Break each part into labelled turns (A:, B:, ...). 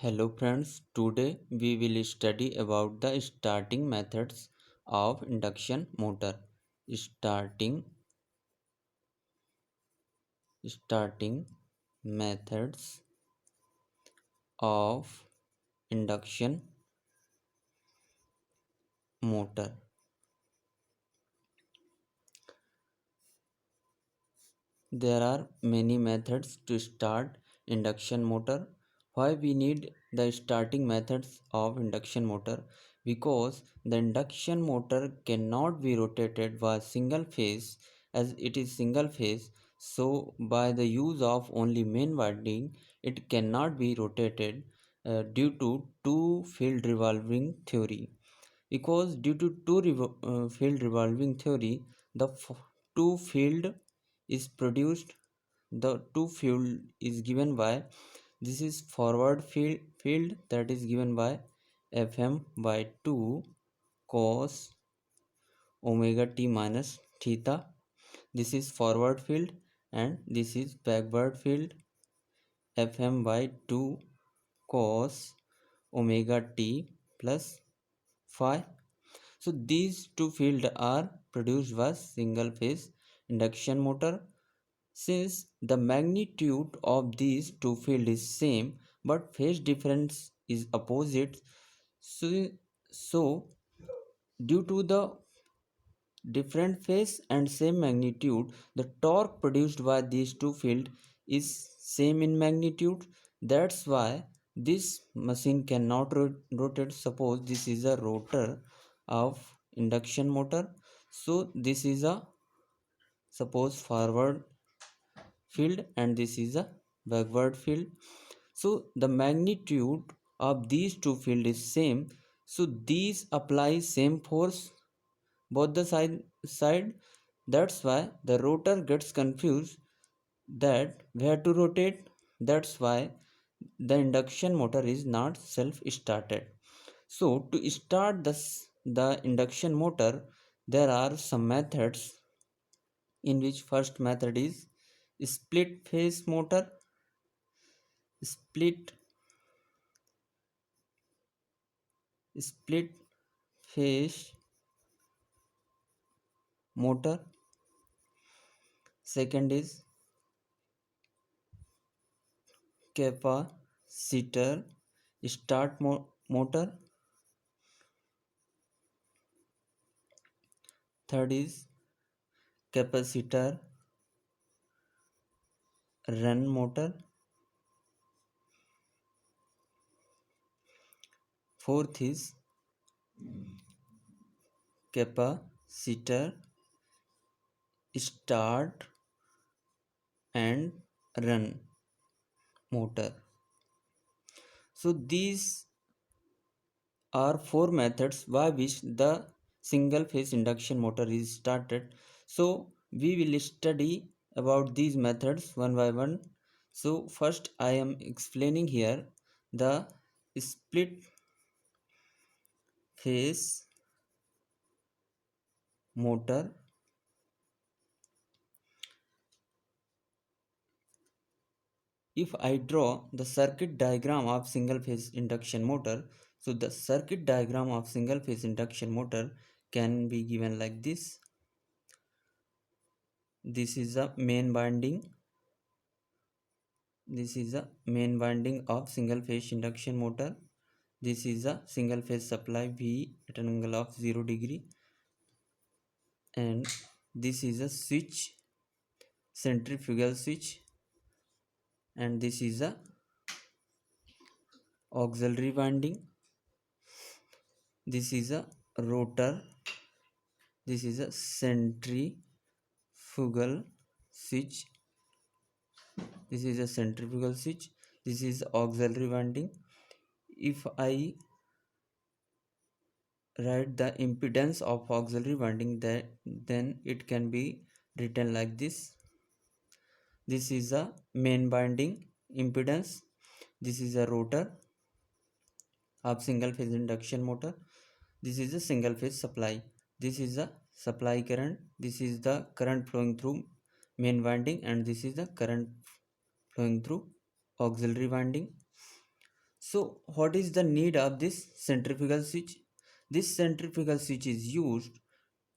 A: Hello friends, today we will study about the starting methods of induction motor. Starting starting methods of induction motor. There are many methods to start induction motor. Why we need the starting methods of induction motor? Because the induction motor cannot be rotated by single phase as it is single phase. So by the use of only main winding, it cannot be rotated due to two field revolving theory. Because due to field revolving theory, the two field is produced, the two field is given by, this is forward field that is given by Fm by 2 cos omega t minus theta. This is forward field, and this is backward field Fm by 2 cos omega t plus phi. So these two fields are produced by single phase induction motor. Since the magnitude of these two fields is same but phase difference is opposite, so due to the different phase and same magnitude, the torque produced by these two fields is same in magnitude. That's why this machine cannot rotate. Suppose this is a rotor of induction motor, so this is a suppose forward field and this is a backward field. So the magnitude of these two fields is same, so these apply same force both the side. That's why the rotor gets confused that where to rotate. That's why the induction motor is not self started. So to start the induction motor, there are some methods, in which first method is split phase motor. Split split phase motor. Second is capacitor start motor. Third is capacitor run motor. Fourth is capacitor start and run motor. So these are four methods by which the single phase induction motor is started. So we will study about these methods one by one. So first I am explaining here the split phase motor. If I draw the circuit diagram of single phase induction motor, so the circuit diagram of single phase induction motor can be given like this. This is a main winding. This is a main winding of single phase induction motor. This is a single phase supply V at an angle of 0 degree, and this is a switch, centrifugal switch, and this is a auxiliary winding. This is a rotor. This is a centrifugal switch. This is a centrifugal switch. This is auxiliary winding. If I write the impedance of auxiliary winding, then it can be written like this. This is a main winding impedance. This is a rotor of single phase induction motor. This is a single phase supply. This is a supply current. This is the current flowing through main winding, and this is the current flowing through auxiliary winding. So what is the need of this centrifugal switch? This centrifugal switch is used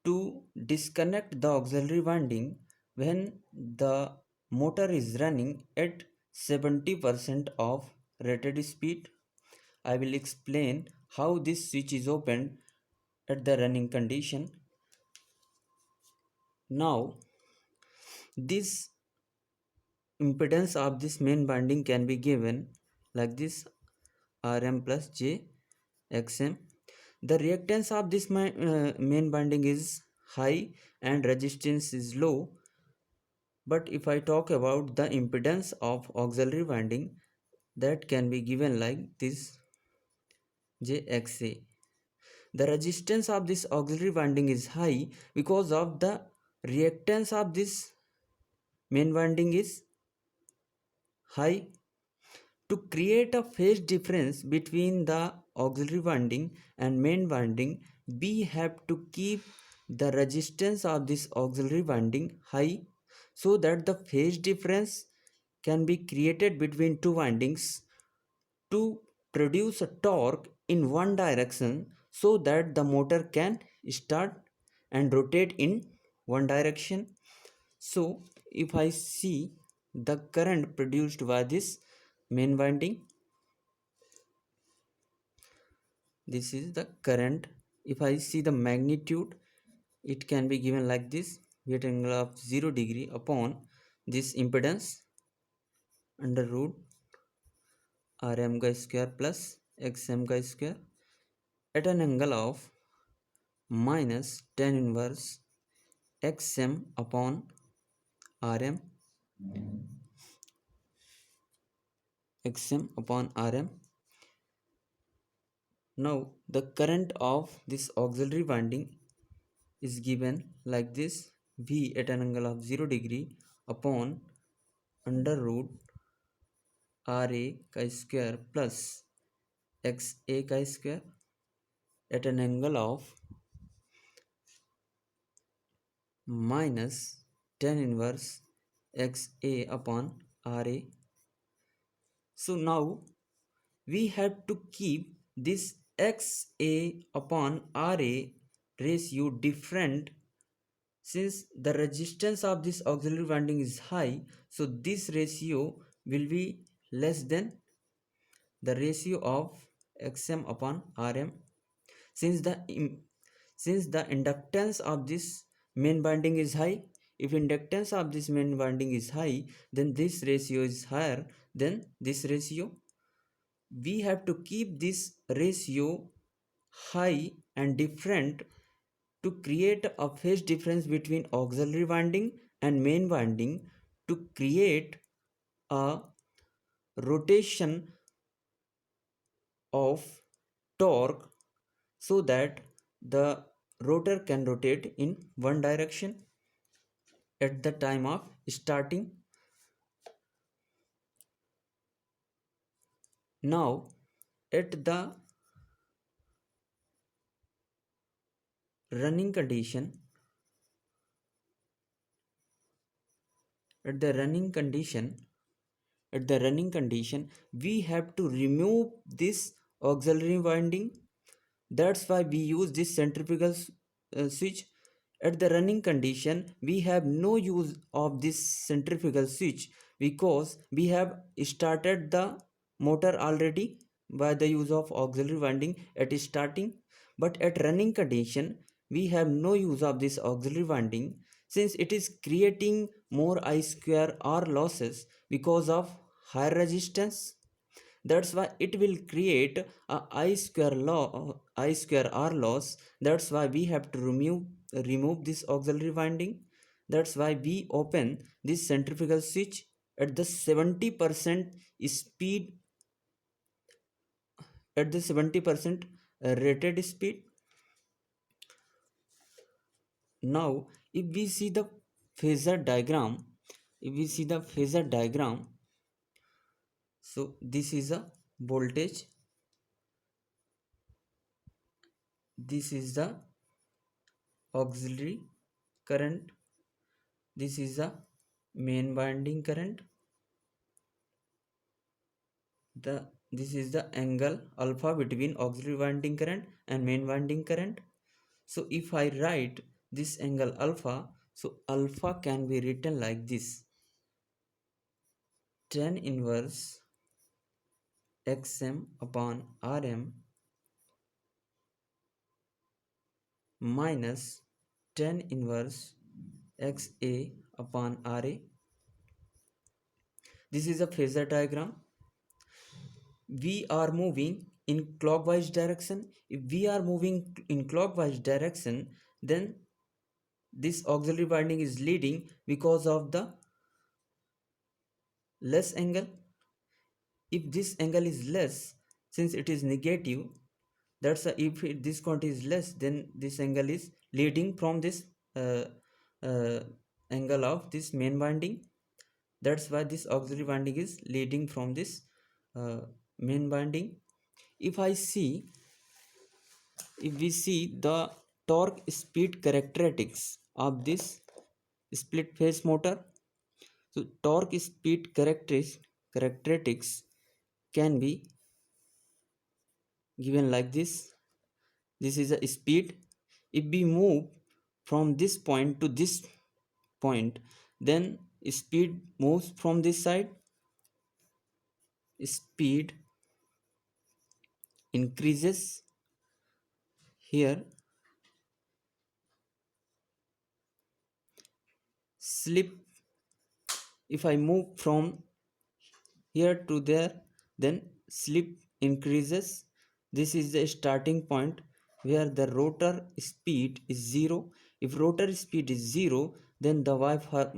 A: to disconnect the auxiliary winding when the motor is running at 70% of rated speed. I will explain how this switch is opened at the running condition. Now, this impedance of this main winding can be given like this: Rm plus J Xm. The reactance of this main winding is high and resistance is low. But if I talk about the impedance of auxiliary winding, that can be given like this: Jxa. The resistance of this auxiliary winding is high because of the reactance of this main winding is high. To create a phase difference between the auxiliary winding and main winding, we have to keep the resistance of this auxiliary winding high so that the phase difference can be created between two windings to produce a torque in one direction so that the motor can start and rotate in one direction. So if I see the current produced by this main winding, this is the current. If I see the magnitude, it can be given like this: V at angle of 0 degree upon this impedance under root Rm का square plus Xm का square at an angle of minus tan inverse Xm upon Rm, Xm upon Rm. Now the current of this auxiliary winding is given like this: V at an angle of 0 degree upon under root Ra का square plus Xa का square at an angle of minus tan inverse Xa upon Ra. So now we have to keep this Xa upon Ra ratio different. Since the resistance of this auxiliary winding is high, so this ratio will be less than the ratio of Xm upon Rm. Since the inductance of this main winding is high, if inductance of this main winding is high, then this ratio is higher than this ratio. We have to keep this ratio high and different to create a phase difference between auxiliary winding and main winding to create a rotation of torque so that the rotor can rotate in one direction at the time of starting. Now at the running condition, at the running condition at the running condition we have to remove this auxiliary winding. That's why we use this centrifugal switch. At the running condition we have no use of this centrifugal switch because we have started the motor already by the use of auxiliary winding at starting. But at running condition we have no use of this auxiliary winding since it is creating more I square R losses because of higher resistance. That's why it will create a I square R loss. That's why we have to remove this auxiliary winding. That's why we open this centrifugal switch at the 70% speed, at the 70% rated speed. Now if we see the phasor diagram, so this is a voltage, this is the auxiliary current, this is the main winding current, this is the angle alpha between auxiliary winding current and main winding current. So if I write this angle alpha, so alpha can be written like this: tan inverse xm upon rm minus tan inverse xa upon ra. This is a phasor diagram. We are moving in clockwise direction. If we are moving in clockwise direction, then this auxiliary winding is leading because of the less angle. If this angle is less, since it is negative, that's a, if this quantity is less, then this angle is leading from this uh, uh, angle of this main winding. That's why this auxiliary winding is leading from this uh, main winding. If I see, if we see the torque speed characteristics of this split phase motor, so torque speed characteristics can be given like this. This is a speed. If we move from this point to this point, then speed moves from this side. Speed increases here. Slip, if I move from here to there, then slip increases. This is the starting point where the rotor speed is 0. If rotor speed is 0, then the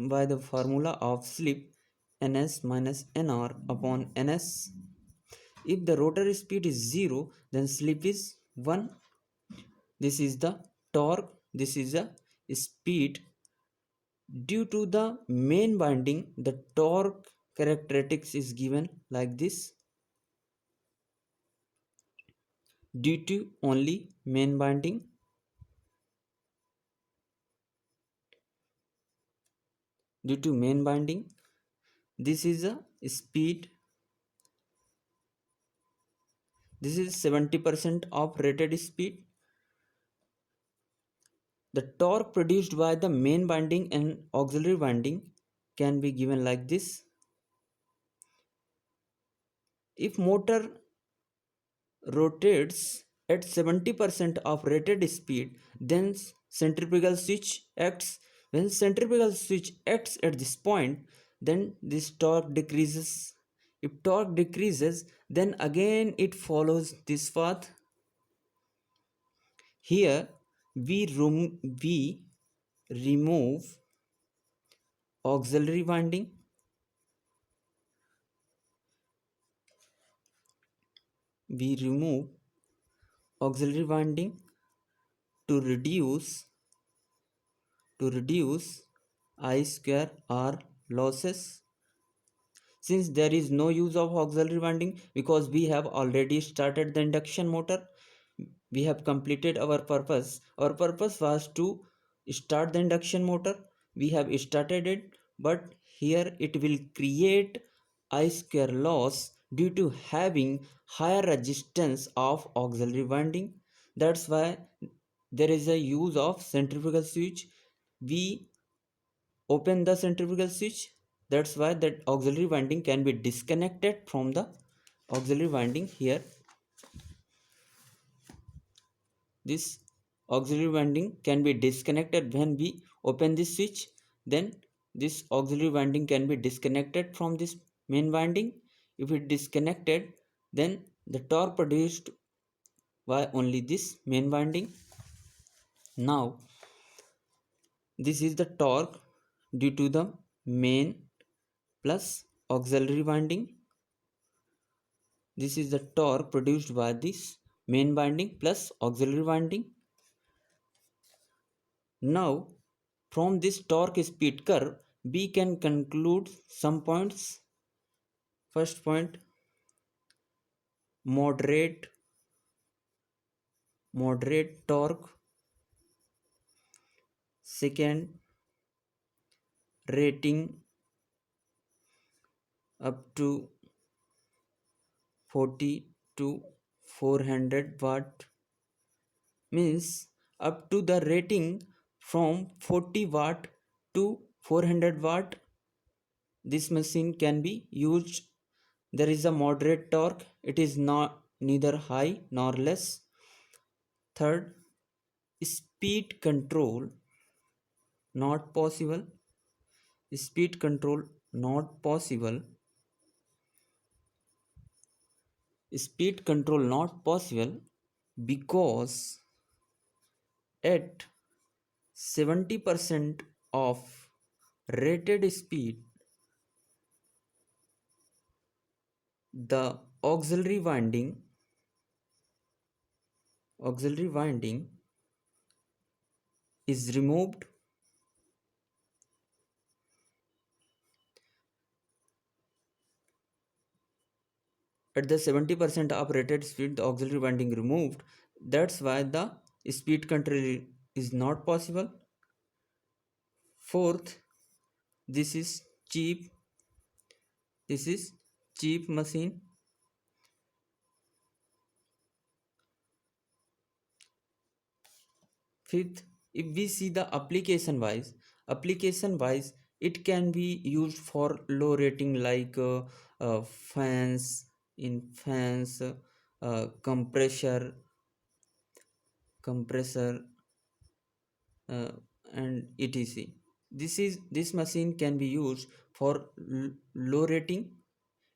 A: by the formula of slip ns minus nr upon ns. If the rotor speed is 0, then slip is 1. This is the torque, this is the speed. Due to the main winding, the torque characteristics is given like this. Due to only main winding, due to main winding, this is a speed. This is 70% of rated speed. The torque produced by the main winding and auxiliary winding can be given like this. If motor rotates at 70% of rated speed, then centrifugal switch acts. When centrifugal switch acts at this point, then this torque decreases. If torque decreases, then again it follows this path. Here we remove auxiliary winding. We remove auxiliary winding to reduce I square R losses. Since there is no use of auxiliary winding because we have already started the induction motor, we have completed our purpose. Our purpose was to start the induction motor. We have started it, but here it will create I square loss due to having higher resistance of auxiliary winding. That's why there is a use of centrifugal switch. We open the centrifugal switch. That's why that auxiliary winding can be disconnected from the auxiliary winding. Here this auxiliary winding can be disconnected when we open this switch. Then this auxiliary winding can be disconnected from this main winding. If it disconnected, then the torque produced by only this main winding. Now this is the torque due to the main plus auxiliary winding. This is the torque produced by this main winding plus auxiliary winding. Now, from this torque speed curve, we can conclude some points. First point, moderate torque. Second, rating up to 40 to 400 watt, means up to the rating from 40 watt to 400 watt. This machine can be used. There is a moderate torque, it is not neither high nor less. Third, speed control not possible. Speed control not possible. Speed control not possible because at 70% of rated speed, the auxiliary winding is removed. At the 70% of rated speed, the auxiliary winding removed. That's why the speed control is not possible. Fourth, this is cheap. This is cheap machine. Fifth, if we see the application wise, it can be used for low rating like fans, in fans, compressor, uh, and etc. This machine can be used for low rating.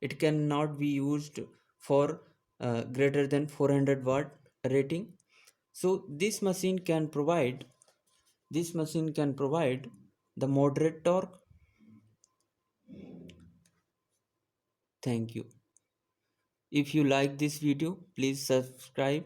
A: It cannot be used for greater than 400 watt rating. So this machine can provide the moderate torque. Thank you. If you like this video, please subscribe